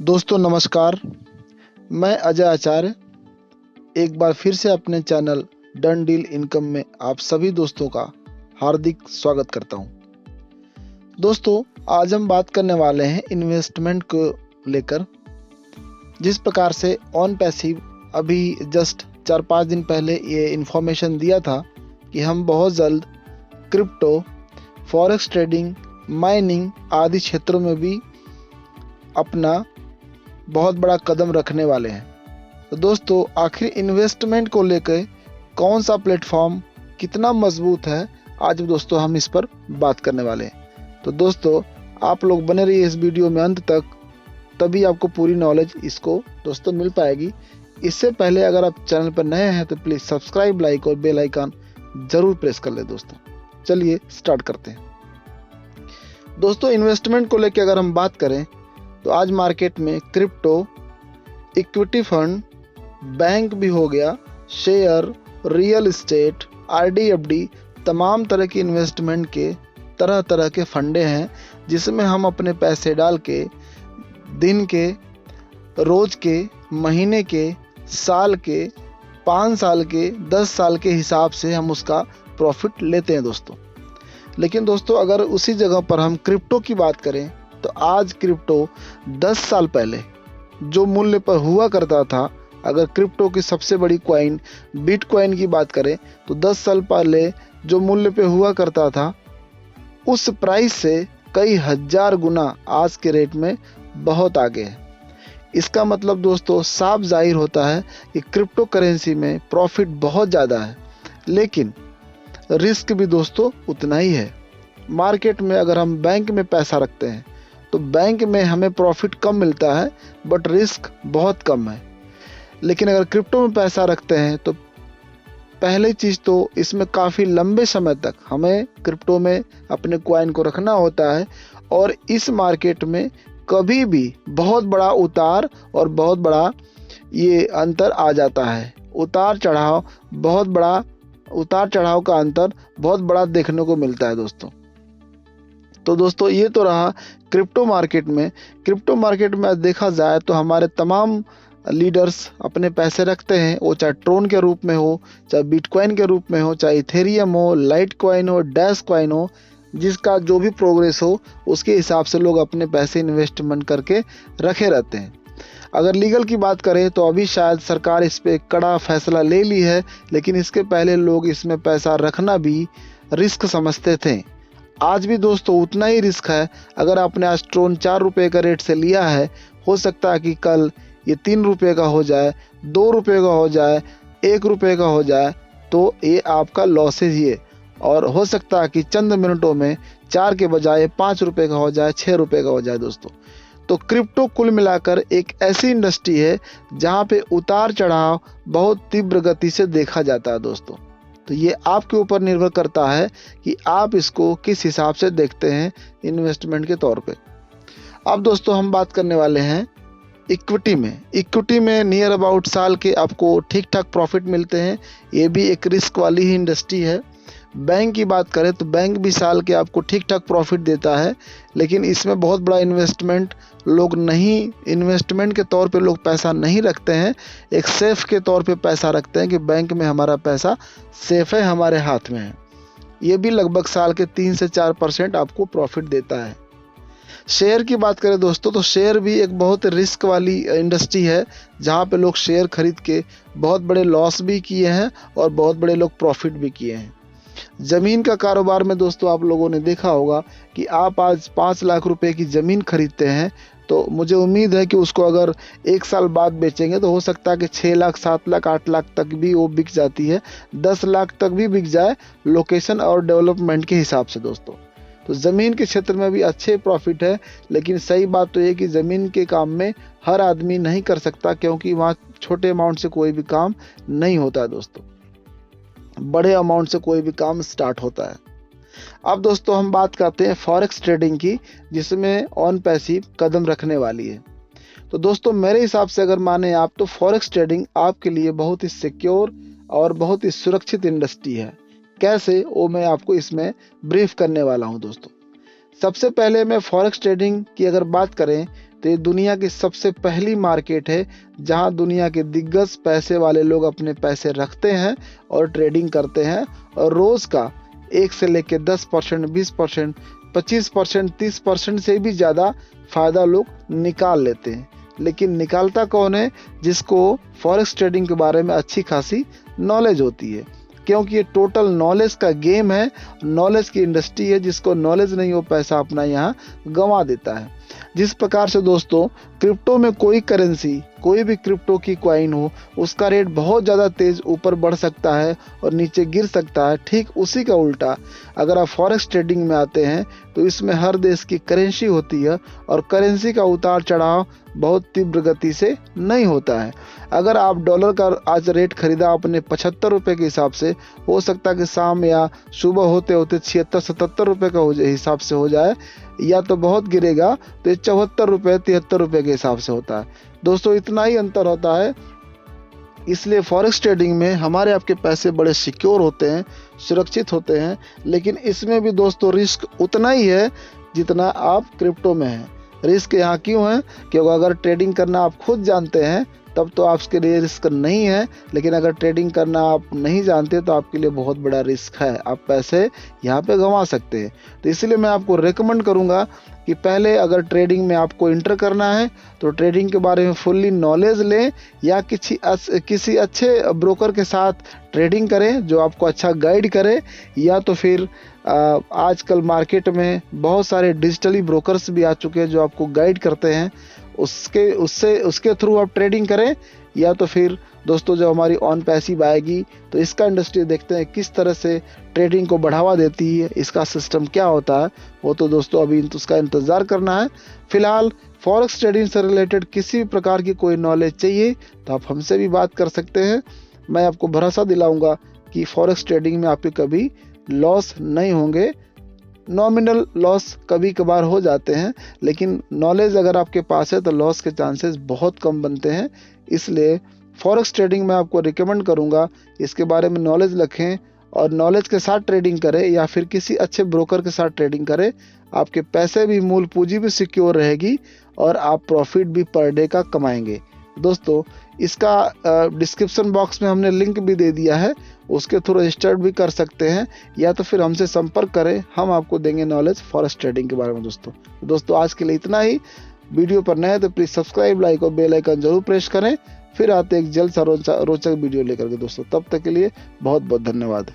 दोस्तों नमस्कार, मैं अजय आचार्य एक बार फिर से अपने चैनल डन डील इनकम में आप सभी दोस्तों का हार्दिक स्वागत करता हूं। दोस्तों आज हम बात करने वाले हैं इन्वेस्टमेंट को लेकर। जिस प्रकार से ऑन पैसिव अभी जस्ट 4-5 दिन पहले ये इन्फॉर्मेशन दिया था कि हम बहुत जल्द क्रिप्टो, फॉरेक्स ट्रेडिंग, माइनिंग आदि क्षेत्रों में भी अपना बहुत बड़ा कदम रखने वाले हैं। तो दोस्तों आखिर इन्वेस्टमेंट को लेकर कौन सा प्लेटफॉर्म कितना मजबूत है, आज दोस्तों हम इस पर बात करने वाले हैं। तो दोस्तों आप लोग बने रहिए इस वीडियो में अंत तक, तभी आपको पूरी नॉलेज इसको दोस्तों मिल पाएगी। इससे पहले अगर आप चैनल पर नए हैं तो प्लीज़ सब्सक्राइब, लाइक और बेल आइकन जरूर प्रेस कर ले। दोस्तों चलिए स्टार्ट करते हैं। दोस्तों इन्वेस्टमेंट को लेकर अगर हम बात करें तो आज मार्केट में क्रिप्टो, इक्विटी फंड, बैंक भी हो गया, शेयर, रियल एस्टेट, आरडी/एफडी, तमाम तरह की इन्वेस्टमेंट के तरह तरह के फंडे हैं जिसमें हम अपने पैसे डाल के दिन के, रोज के, महीने के, साल के, 5 साल के, 10 साल के हिसाब से हम उसका प्रॉफिट लेते हैं दोस्तों। लेकिन दोस्तों अगर उसी जगह पर हम क्रिप्टो की बात करें तो आज क्रिप्टो 10 साल पहले जो मूल्य पर हुआ करता था, अगर क्रिप्टो की सबसे बड़ी कॉइन बिटकॉइन की बात करें तो 10 साल पहले जो मूल्य पे हुआ करता था उस प्राइस से कई हजार गुना आज के रेट में बहुत आगे है। इसका मतलब दोस्तों साफ जाहिर होता है कि क्रिप्टो करेंसी में प्रॉफिट बहुत ज़्यादा है, लेकिन रिस्क भी दोस्तों उतना ही है। मार्केट में अगर हम बैंक में पैसा रखते हैं तो बैंक में हमें प्रॉफिट कम मिलता है बट रिस्क बहुत कम है। लेकिन अगर क्रिप्टो में पैसा रखते हैं तो पहली चीज़ तो इसमें काफ़ी लंबे समय तक हमें क्रिप्टो में अपने कॉइन को रखना होता है और इस मार्केट में कभी भी बहुत बड़ा उतार और बहुत बड़ा ये अंतर आ जाता है। उतार चढ़ाव का अंतर बहुत बड़ा देखने को मिलता है दोस्तों। तो दोस्तों ये तो रहा क्रिप्टो मार्केट में देखा जाए तो हमारे तमाम लीडर्स अपने पैसे रखते हैं, वो चाहे ट्रोन के रूप में हो, चाहे बिटकॉइन के रूप में हो, चाहे इथेरियम हो, लाइट कॉइन हो, डैश कॉइन हो, जिसका जो भी प्रोग्रेस हो उसके हिसाब से लोग अपने पैसे इन्वेस्टमेंट करके रखे रहते हैं। अगर लीगल की बात करें तो अभी शायद सरकार इस पे कड़ा फैसला ले ली है, लेकिन इसके पहले लोग इसमें पैसा रखना भी रिस्क समझते थे। आज भी दोस्तों उतना ही रिस्क है। अगर आपने आज ट्रोन 4 रुपये का रेट से लिया है, हो सकता है कि कल ये 3 रुपये का हो जाए, 2 रुपये का हो जाए, 1 रुपये का हो जाए, तो ये आपका लॉसेज ही है। और हो सकता है कि चंद मिनटों में 4 के बजाय 5 रुपये का हो जाए, 6 रुपये का हो जाए दोस्तों। तो क्रिप्टो कुल मिलाकर एक ऐसी इंडस्ट्री है जहाँ पे उतार चढ़ाव बहुत तीव्र गति से देखा जाता है दोस्तों। तो ये आपके ऊपर निर्भर करता है कि आप इसको किस हिसाब से देखते हैं इन्वेस्टमेंट के तौर पे। अब दोस्तों हम बात करने वाले हैं इक्विटी में नियर अबाउट साल के आपको ठीक ठाक प्रॉफिट मिलते हैं। ये भी एक रिस्क वाली ही इंडस्ट्री है। बैंक की बात करें तो बैंक भी साल के आपको ठीक ठाक प्रॉफिट देता है, लेकिन इसमें बहुत बड़ा इन्वेस्टमेंट के तौर पे लोग पैसा नहीं रखते हैं। एक सेफ के तौर पे पैसा रखते हैं कि बैंक में हमारा पैसा सेफ है, हमारे हाथ में है। ये भी लगभग साल के 3 से 4% आपको प्रॉफिट देता है। शेयर की बात करें दोस्तों तो शेयर भी एक बहुत रिस्क वाली इंडस्ट्री है जहाँ पे लोग शेयर खरीद के बहुत बड़े लॉस भी किए हैं और बहुत बड़े लोग प्रॉफिट भी किए हैं। ज़मीन का कारोबार में दोस्तों आप लोगों ने देखा होगा कि आप आज 5 लाख रुपए की ज़मीन खरीदते हैं तो मुझे उम्मीद है कि उसको अगर 1 साल बाद बेचेंगे तो हो सकता है कि 6 लाख, 7 लाख, 8 लाख तक भी वो बिक जाती है, 10 लाख तक भी बिक जाए लोकेशन और डेवलपमेंट के हिसाब से दोस्तों। तो ज़मीन के क्षेत्र में भी अच्छे प्रॉफिट है, लेकिन सही बात तो ये कि ज़मीन के काम में हर आदमी नहीं कर सकता, क्योंकि वहाँ छोटे अमाउंट से कोई भी काम नहीं होता है दोस्तों, बड़े अमाउंट से कोई भी काम स्टार्ट होता है। अब दोस्तों हम बात करते हैं फॉरेक्स ट्रेडिंग की, जिसमें ऑन पैसिव कदम रखने वाली है। तो दोस्तों मेरे हिसाब से अगर माने आप तो फॉरेक्स ट्रेडिंग आपके लिए बहुत ही सिक्योर और बहुत ही सुरक्षित इंडस्ट्री है। कैसे, वो मैं आपको इसमें ब्रीफ करने वाला हूं दोस्तों। सबसे पहले मैं फॉरेक्स ट्रेडिंग की अगर बात करें तो ये दुनिया की सबसे पहली मार्केट है जहां दुनिया के दिग्गज पैसे वाले लोग अपने पैसे रखते हैं और ट्रेडिंग करते हैं, और रोज का 1 से लेकर 10%, 20%, 25%, 30% से भी ज़्यादा फायदा लोग निकाल लेते हैं। लेकिन निकालता कौन है? जिसको फॉरेक्स ट्रेडिंग के बारे में अच्छी खासी नॉलेज होती है, क्योंकि ये टोटल नॉलेज का गेम है, नॉलेज की इंडस्ट्री है। जिसको नॉलेज नहीं हो पैसा अपना यहाँ गंवा देता है। जिस प्रकार से दोस्तों क्रिप्टो में कोई करेंसी, कोई भी क्रिप्टो की कॉइन हो, उसका रेट बहुत ज़्यादा तेज ऊपर बढ़ सकता है और नीचे गिर सकता है। ठीक उसी का उल्टा अगर आप फॉरेक्स ट्रेडिंग में आते हैं तो इसमें हर देश की करेंसी होती है और करेंसी का उतार चढ़ाव बहुत तीव्र गति से नहीं होता है। अगर आप डॉलर का आज रेट खरीदा आपने 75 रुपये के हिसाब से, हो सकता है कि शाम या सुबह होते होते 76-77 रुपये का हिसाब से हो जाए, या तो बहुत गिरेगा तो ये 74 रुपये 73 रुपये के हिसाब से होता है। दोस्तों इतना ही अंतर होता है। इसलिए फॉरेक्स ट्रेडिंग में हमारे आपके पैसे बड़े सिक्योर होते हैं, सुरक्षित होते हैं, लेकिन इसमें भी दोस्तों रिस्क उतना ही है जितना आप क्रिप्टो में है। रिस्क यहाँ क्यों है? क्योंकि अगर ट्रेडिंग करना आप खुद जानते हैं तब तो आपके लिए रिस्क नहीं है, लेकिन अगर ट्रेडिंग करना आप नहीं जानते तो आपके लिए बहुत बड़ा रिस्क है। आप पैसे यहाँ पे गंवा सकते हैं। तो इसलिए मैं आपको रेकमेंड करूँगा कि पहले अगर ट्रेडिंग में आपको इंटर करना है तो ट्रेडिंग के बारे में फुल्ली नॉलेज लें, या किसी अच्छे ब्रोकर के साथ ट्रेडिंग करें जो आपको अच्छा गाइड करे, या तो फिर आजकल मार्केट में बहुत सारे डिजिटली ब्रोकर्स भी आ चुके हैं जो आपको गाइड करते हैं, उसके थ्रू आप ट्रेडिंग करें। या तो फिर दोस्तों जब हमारी ऑन पैसिव आएगी तो इसका इंडस्ट्री देखते हैं किस तरह से ट्रेडिंग को बढ़ावा देती है, इसका सिस्टम क्या होता है। वो तो दोस्तों अभी उसका इंतज़ार करना है। फिलहाल फॉरेक्स ट्रेडिंग से रिलेटेड किसी भी प्रकार की कोई नॉलेज चाहिए तो आप हमसे भी बात कर सकते हैं। मैं आपको भरोसा दिलाऊंगा कि फॉरेक्स ट्रेडिंग में आपके कभी लॉस नहीं होंगे। नॉमिनल लॉस कभी कभार हो जाते हैं, लेकिन नॉलेज अगर आपके पास है तो लॉस के चांसेस बहुत कम बनते हैं। इसलिए फॉरेक्स ट्रेडिंग में आपको रिकमेंड करूंगा इसके बारे में नॉलेज रखें और नॉलेज के साथ ट्रेडिंग करें, या फिर किसी अच्छे ब्रोकर के साथ ट्रेडिंग करें। आपके पैसे भी, मूल पूंजी भी सिक्योर रहेगी और आप प्रॉफिट भी पर डे का कमाएंगे। दोस्तों इसका डिस्क्रिप्शन बॉक्स में हमने लिंक भी दे दिया है, उसके थ्रू रजिस्टर्ड भी कर सकते हैं, या तो फिर हमसे संपर्क करें, हम आपको देंगे नॉलेज फॉरेक्स ट्रेडिंग के बारे में। दोस्तों आज के लिए इतना ही। वीडियो पर नए तो प्लीज़ सब्सक्राइब, लाइक और बेल आइकन जरूर प्रेस करें। फिर आते एक जल्द सा रोचक वीडियो लेकर के दोस्तों। तब तक के लिए बहुत बहुत धन्यवाद।